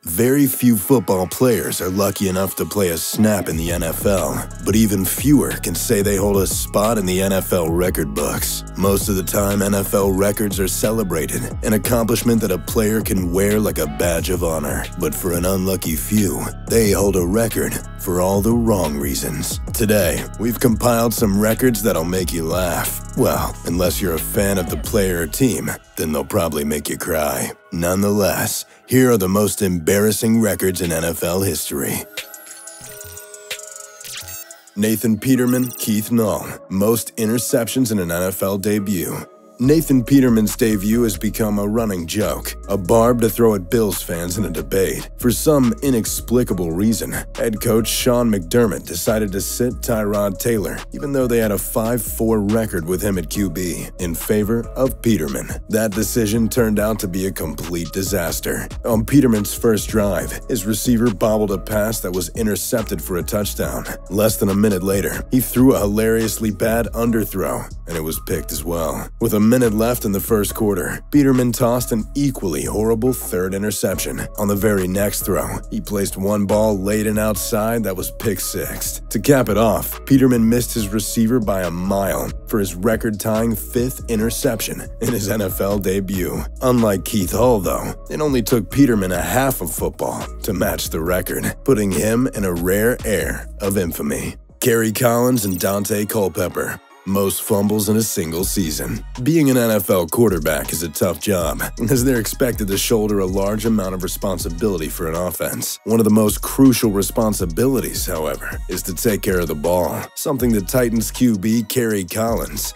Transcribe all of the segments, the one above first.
Very few football players are lucky enough to play a snap in the NFL, but even fewer can say they hold a spot in the NFL record books. Most of the time, NFL records are celebrated, an accomplishment that a player can wear like a badge of honor. But for an unlucky few, they hold a record for all the wrong reasons. Today, we've compiled some records that'll make you laugh. Well, unless you're a fan of the player or team, then they'll probably make you cry. Nonetheless, here are the most embarrassing records in NFL history. Nathan Peterman, Keith Null, most interceptions in an NFL debut. Nathan Peterman's debut has become a running joke, a barb to throw at Bills fans in a debate. For some inexplicable reason, head coach Sean McDermott decided to sit Tyrod Taylor, even though they had a 5-4 record with him at QB, in favor of Peterman. That decision turned out to be a complete disaster. On Peterman's first drive, his receiver bobbled a pass that was intercepted for a touchdown. Less than a minute later, he threw a hilariously bad underthrow, and it was picked as well. With a minute left in the first quarter, Peterman tossed an equally horrible third interception. On the very next throw, he placed one ball late and outside that was pick-sixed. To cap it off, Peterman missed his receiver by a mile for his record-tying 5th interception in his NFL debut. Unlike Keith Hull, though, it only took Peterman a half of football to match the record, putting him in a rare air of infamy. Kerry and Dante Culpepper. Most fumbles in a single season. Being an NFL quarterback is a tough job, as they're expected to shoulder a large amount of responsibility for an offense. One of the most crucial responsibilities, however, is to take care of the ball, something the Titans QB Kerry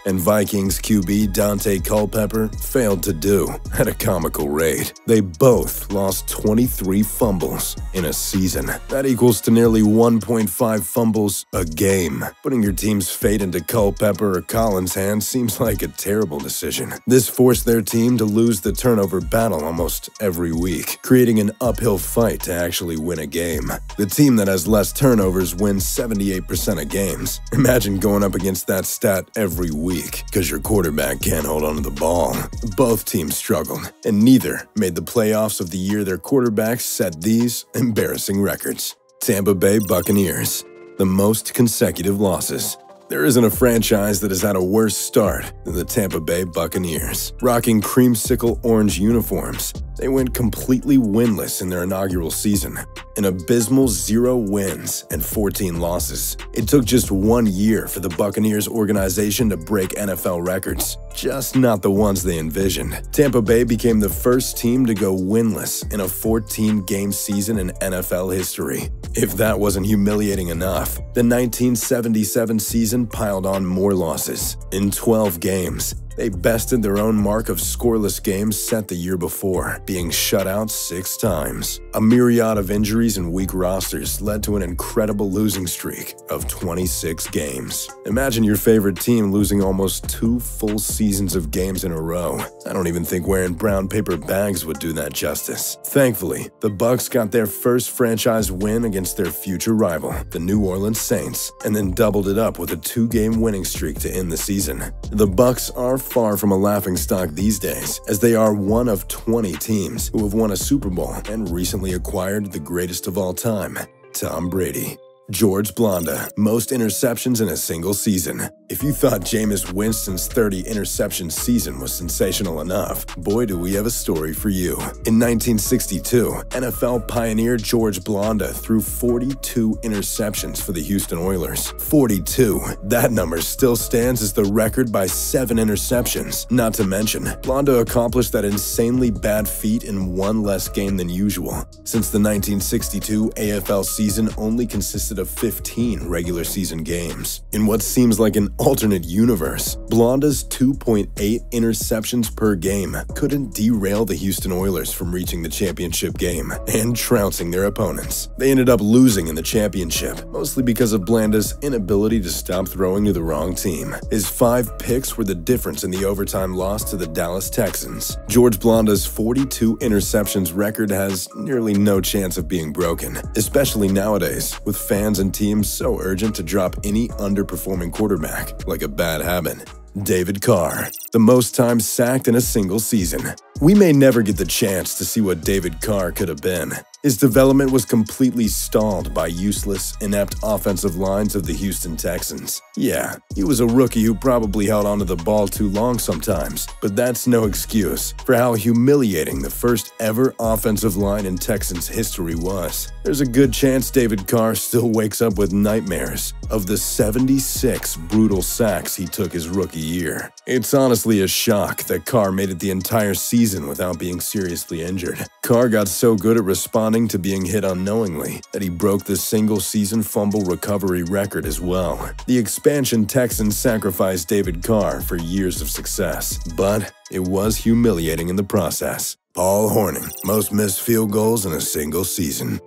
and Vikings QB Dante Culpepper failed to do at a comical rate. They both lost 23 fumbles in a season. That equals to nearly 1.5 fumbles a game. Putting your team's fate into Culpepper or Collins' hands seems like a terrible decision. This forced their team to lose the turnover battle almost every week, creating an uphill fight to actually win a game. The team that has less turnovers wins 78% of games. Imagine going up against that stat every week because your quarterback can't hold onto the ball. Both teams struggled, and neither made the playoffs of the year their quarterbacks set these embarrassing records. Tampa Bay Buccaneers, the most consecutive losses. There isn't a franchise that has had a worse start than the Tampa Bay Buccaneers. Rocking creamsicle orange uniforms, they went completely winless in their inaugural season, an abysmal 0 wins and 14 losses. It took just 1 year for the Buccaneers organization to break NFL records, just not the ones they envisioned. Tampa Bay became the first team to go winless in a 14-game season in NFL history. If that wasn't humiliating enough, the 1977 season piled on more losses. In 12 games, they bested their own mark of scoreless games set the year before, being shut out 6 times. A myriad of injuries and weak rosters led to an incredible losing streak of 26 games. Imagine your favorite team losing almost 2 full seasons of games in a row. I don't even think wearing brown paper bags would do that justice. Thankfully, the Bucs got their first franchise win against their future rival, the New Orleans Saints, and then doubled it up with a 2-game winning streak to end the season. The Bucs are far from a laughingstock these days, as they are one of 20 teams who have won a Super Bowl and recently acquired the greatest of all time, Tom Brady. George Blanda, most interceptions in a single season. If you thought Jameis Winston's 30 interception season was sensational enough, boy do we have a story for you. In 1962, NFL pioneer George Blanda threw 42 interceptions for the Houston Oilers. 42. That number still stands as the record by 7 interceptions. Not to mention, Blanda accomplished that insanely bad feat in 1 less game than usual, since the 1962 AFL season only consisted of 15 regular season games. In what seems like an alternate universe, Blanda's 2.8 interceptions per game couldn't derail the Houston Oilers from reaching the championship game and trouncing their opponents. They ended up losing in the championship, mostly because of Blanda's inability to stop throwing to the wrong team. His 5 picks were the difference in the overtime loss to the Dallas Texans. George Blanda's 42 interceptions record has nearly no chance of being broken, especially nowadays, with fans and teams so urgent to drop any underperforming quarterback like a bad habit. David Carr, the most times sacked in a single season. We may never get the chance to see what David Carr could have been. His development was completely stalled by useless, inept offensive lines of the Houston Texans. Yeah, he was a rookie who probably held onto the ball too long sometimes, but that's no excuse for how humiliating the first ever offensive line in Texans history was. There's a good chance David Carr still wakes up with nightmares of the 76 brutal sacks he took his rookie year. It's honestly a shock that Carr made it the entire season without being seriously injured. Carr got so good at responding to being hit unknowingly that he broke the single-season fumble recovery record as well. The expansion Texans sacrificed David Carr for years of success, but it was humiliating in the process. Paul Hornung, most missed field goals in a single season.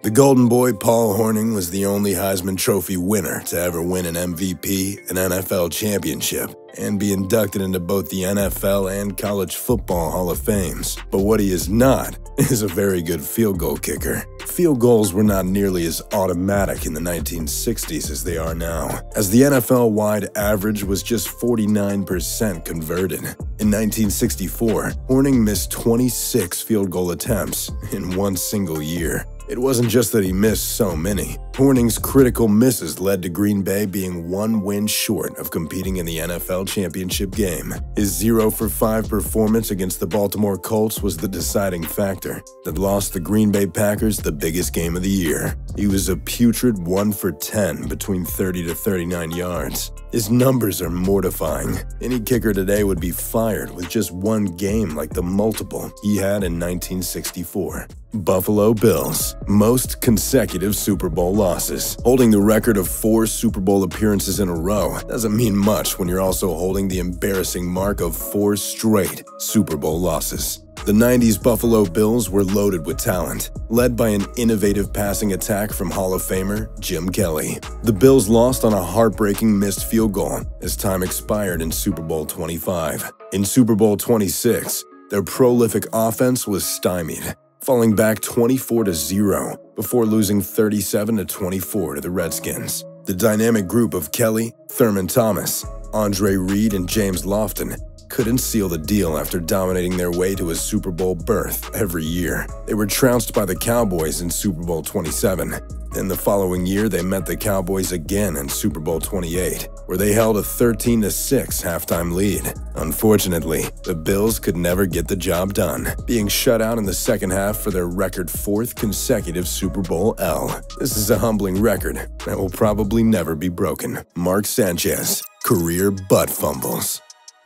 The Golden Boy Paul Hornung was the only Heisman Trophy winner to ever win an MVP, an NFL championship, and be inducted into both the NFL and College Football Hall of Fames. But what he is not is a very good field goal kicker. Field goals were not nearly as automatic in the 1960s as they are now, as the NFL-wide average was just 49% converted. In 1964, Hornung missed 26 field goal attempts in one single year. It wasn't just that he missed so many. Hornung's critical misses led to Green Bay being one win short of competing in the NFL championship game. His 0-for-5 performance against the Baltimore Colts was the deciding factor that lost the Green Bay Packers the biggest game of the year. He was a putrid 1-for-10 between 30 to 39 yards. His numbers are mortifying. Any kicker today would be fired with just one game like the multiple he had in 1964. Buffalo Bills, most consecutive Super Bowl losses. Holding the record of 4 Super Bowl appearances in a row doesn't mean much when you're also holding the embarrassing mark of 4 straight Super Bowl losses. The 90s Buffalo Bills were loaded with talent, led by an innovative passing attack from Hall of Famer Jim Kelly. The Bills lost on a heartbreaking missed field goal as time expired in Super Bowl 25. In Super Bowl 26, their prolific offense was stymied, falling back 24-0 before losing 37-24 to the Redskins. The dynamic group of Kelly, Thurman Thomas, Andre Reed, and James Lofton couldn't seal the deal after dominating their way to a Super Bowl berth every year. They were trounced by the Cowboys in Super Bowl 27. Then the following year, they met the Cowboys again in Super Bowl 28, where they held a 13-6 halftime lead. Unfortunately, the Bills could never get the job done, being shut out in the second half for their record 4th consecutive Super Bowl L. This is a humbling record that will probably never be broken. Mark Sanchez, career butt fumbles.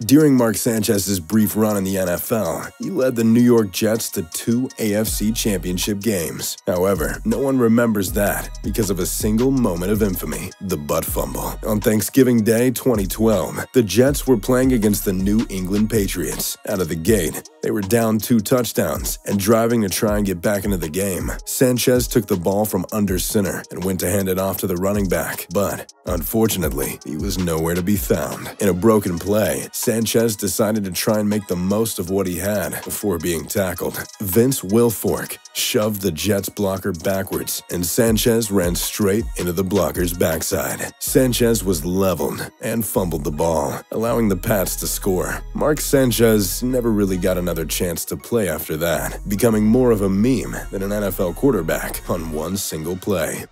During Mark Sanchez's brief run in the NFL, he led the New York Jets to 2 AFC championship games. However, no one remembers that because of a single moment of infamy, the butt fumble. On Thanksgiving Day 2012, the Jets were playing against the New England Patriots. Out of the gate, they were down 2 touchdowns and driving to try and get back into the game. Sanchez took the ball from under center and went to hand it off to the running back, but unfortunately, he was nowhere to be found. In a broken play, Sanchez decided to try and make the most of what he had before being tackled. Vince Wilfork shoved the Jets blocker backwards, and Sanchez ran straight into the blocker's backside. Sanchez was leveled and fumbled the ball, allowing the Pats to score. Mark Sanchez never really got another chance to play after that, becoming more of a meme than an NFL quarterback on one single play.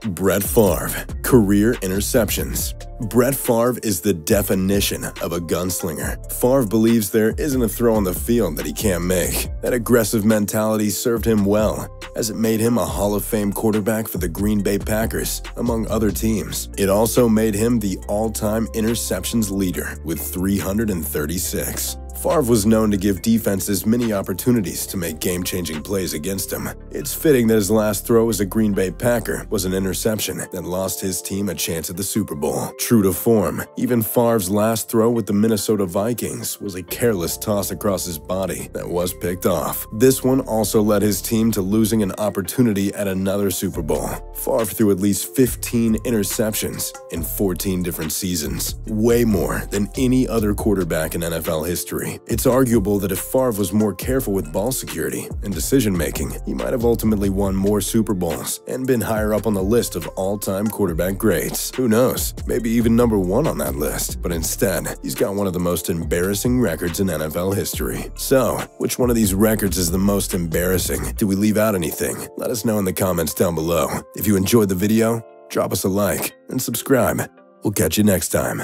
Brett Favre, career interceptions. Brett Favre is the definition of a gunslinger. Favre believes there isn't a throw on the field that he can't make. That aggressive mentality served him well, as it made him a Hall of Fame quarterback for the Green Bay Packers, among other teams. It also made him the all-time interceptions leader with 336. Favre was known to give defenses many opportunities to make game-changing plays against him. It's fitting that his last throw as a Green Bay Packer was an interception that lost his team a chance at the Super Bowl. True to form, even Favre's last throw with the Minnesota Vikings was a careless toss across his body that was picked off. This one also led his team to losing an opportunity at another Super Bowl. Favre threw at least 15 interceptions in 14 different seasons, way more than any other quarterback in NFL history. history. It's arguable that if Favre was more careful with ball security and decision-making, he might have ultimately won more Super Bowls and been higher up on the list of all-time quarterback greats. Who knows? Maybe even #1 on that list. But instead, he's got one of the most embarrassing records in NFL history. So, which one of these records is the most embarrassing? Did we leave out anything? Let us know in the comments down below. If you enjoyed the video, drop us a like and subscribe. We'll catch you next time.